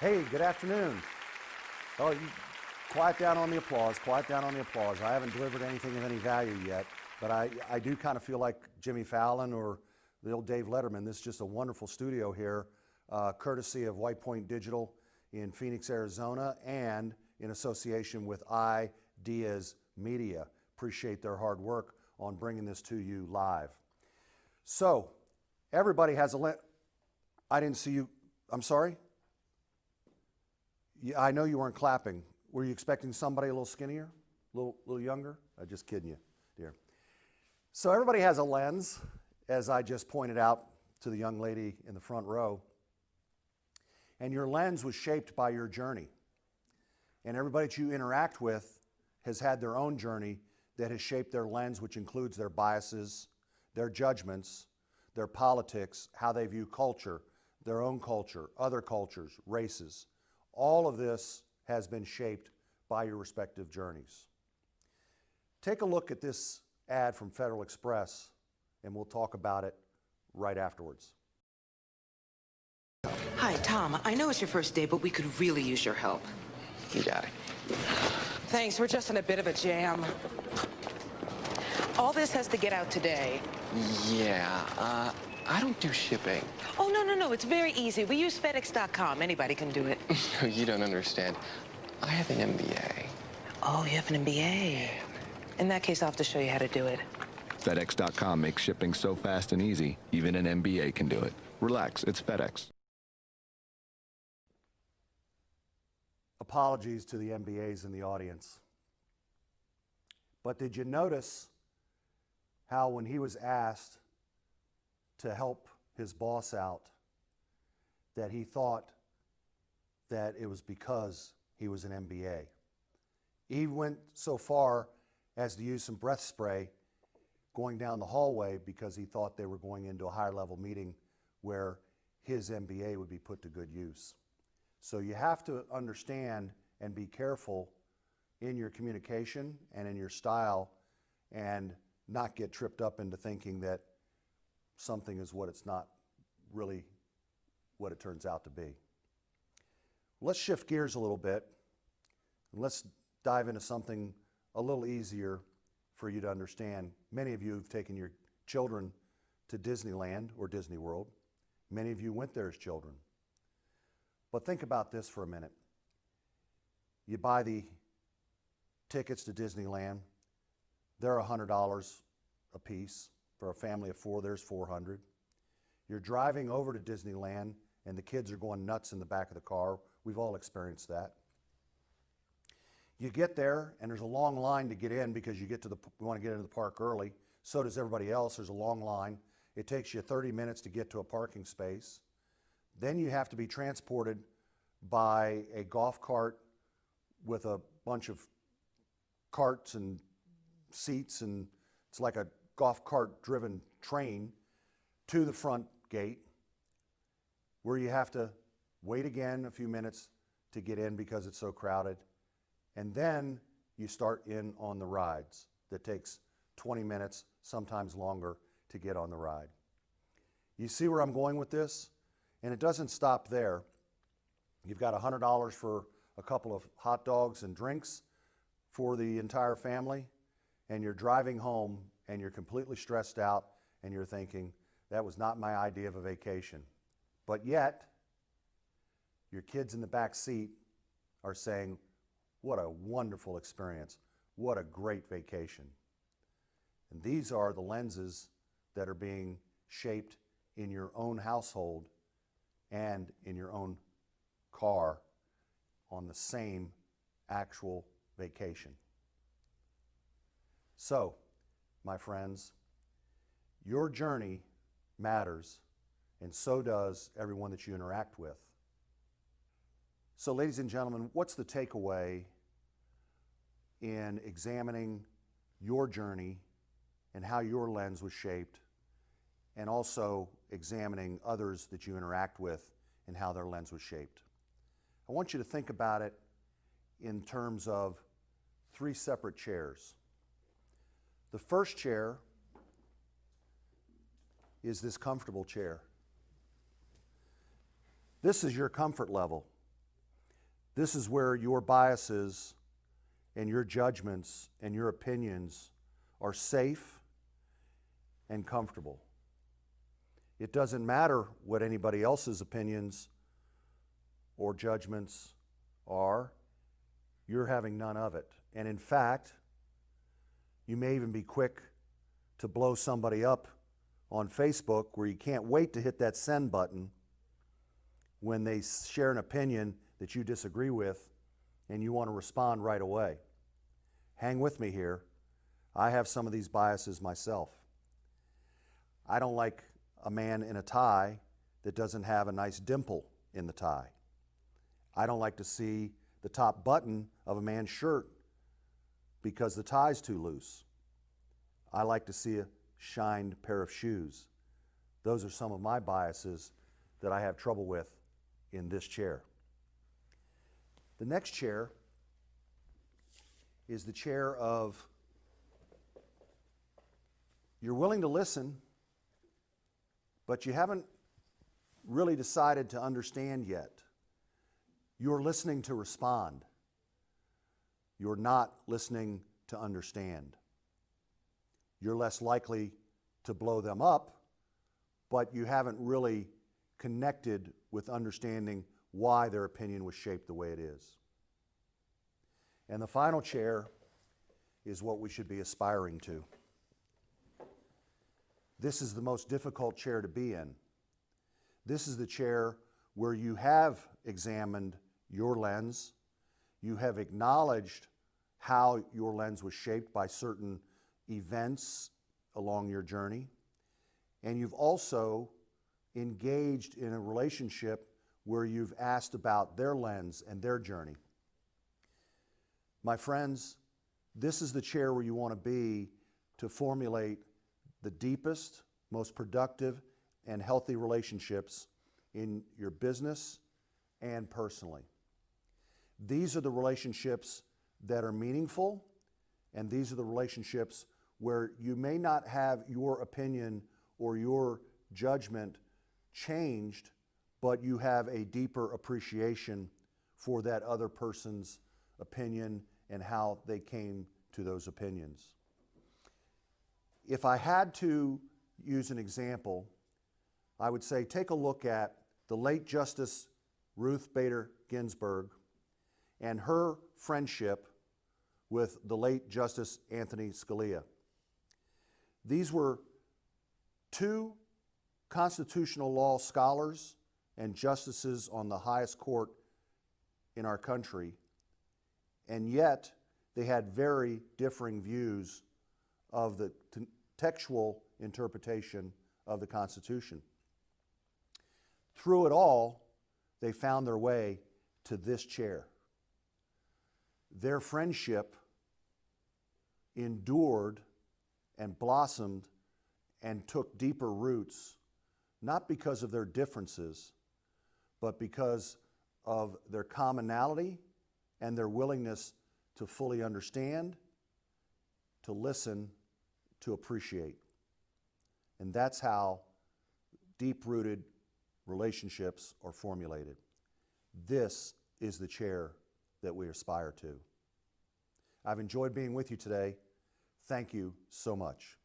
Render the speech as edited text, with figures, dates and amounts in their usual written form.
Hey, good afternoon. Oh, quiet down on the applause, quiet down on the applause. I haven't delivered anything of any value yet, but I do kind of feel like Jimmy Fallon or the old Dave Letterman. This is just a wonderful studio here, courtesy of White Point Digital in Phoenix, Arizona, and in association with Ideas Media. Appreciate their hard work on bringing this to you live. So, everybody has a I didn't see you. I'm sorry? Yeah, I know you weren't clapping. Were you expecting somebody a little skinnier, a little younger? I'm just kidding you, dear. So everybody has a lens, as I just pointed out to the young lady in the front row. And your lens was shaped by your journey. And everybody that you interact with has had their own journey that has shaped their lens, which includes their biases, their judgments, their politics, how they view culture, their own culture, other cultures, races. All of this has been shaped by your respective journeys. Take a look at this ad from Federal Express, and we'll talk about it right afterwards. Hi, Tom. I know it's your first day, but we could really use your help. You got it. Thanks. We're just in a bit of a jam. All this has to get out today. Yeah, I don't do shipping. Oh, no. It's very easy. We use FedEx.com. Anybody can do it. You don't understand. I have an MBA. Oh, you have an MBA. In that case, I'll have to show you how to do it. FedEx.com makes shipping so fast and easy, even an MBA can do it. Relax, it's FedEx. Apologies to the MBAs in the audience. But did you notice how when he was asked to help his boss out, that he thought that it was because he was an MBA? He went so far as to use some breath spray going down the hallway because he thought they were going into a higher level meeting where his MBA would be put to good use. So you have to understand and be careful in your communication and in your style and not get tripped up into thinking that something is what it's not really what it turns out to be. Let's shift gears a little bit and let's dive into something a little easier for you to understand. Many of you have taken your children to Disneyland or Disney World. Many of you went there as children. But think about this for a minute. You buy the tickets to Disneyland. They're $100 a piece. For a family of 4, there's $400. You're driving over to Disneyland and the kids are going nuts in the back of the car. We've all experienced that. You get there and there's a long line to get in because you want to get into the park early. So does everybody else. There's a long line. It takes you 30 minutes to get to a parking space. Then you have to be transported by a golf cart with a bunch of carts and seats, and it's like a golf cart driven train to the front gate, where you have to wait again a few minutes to get in because it's so crowded. And then you start in on the rides. That takes 20 minutes, sometimes longer, to get on the ride. You see where I'm going with this? And it doesn't stop there. You've got $100 for a couple of hot dogs and drinks for the entire family, and you're driving home and you're completely stressed out and you're thinking, that was not my idea of a vacation. But yet, your kids in the back seat are saying, what a wonderful experience. What a great vacation. And these are the lenses that are being shaped in your own household and in your own car on the same actual vacation. So, my friends, your journey matters, and so does everyone that you interact with. So, ladies and gentlemen, what's the takeaway in examining your journey and how your lens was shaped, and also examining others that you interact with and how their lens was shaped? I want you to think about it in terms of 3 separate chairs. The first chair is this comfortable chair. This is your comfort level. This is where your biases and your judgments and your opinions are safe and comfortable. It doesn't matter what anybody else's opinions or judgments are. You're having none of it. And in fact, you may even be quick to blow somebody up on Facebook where you can't wait to hit that send button when they share an opinion that you disagree with and you want to respond right away. Hang with me here. I have some of these biases myself. I don't like a man in a tie that doesn't have a nice dimple in the tie. I don't like to see the top button of a man's shirt because the tie's too loose. I like to see a shined pair of shoes. Those are some of my biases that I have trouble with in this chair. The next chair is the chair of you're willing to listen, but you haven't really decided to understand yet. You're listening to respond. You're not listening to understand. You're less likely to blow them up, but you haven't really connected with understanding why their opinion was shaped the way it is. And the final chair is what we should be aspiring to. This is the most difficult chair to be in. This is the chair where you have examined your lens, you have acknowledged how your lens was shaped by certain events along your journey, and you've also engaged in a relationship where you've asked about their lens and their journey. My friends, this is the chair where you want to be to formulate the deepest, most productive, and healthy relationships in your business and personally. These are the relationships that are meaningful, and these are the relationships where you may not have your opinion or your judgment changed, but you have a deeper appreciation for that other person's opinion and how they came to those opinions. If I had to use an example, I would say take a look at the late Justice Ruth Bader Ginsburg and her friendship with the late Justice Anthony Scalia. These were two constitutional law scholars and justices on the highest court in our country, and yet they had very differing views of the textual interpretation of the Constitution. Through it all, they found their way to this chair. Their friendship endured and blossomed and took deeper roots, not because of their differences, but because of their commonality and their willingness to fully understand, to listen, to appreciate. And that's how deep-rooted relationships are formulated. This is the chair that we aspire to. I've enjoyed being with you today. Thank you so much.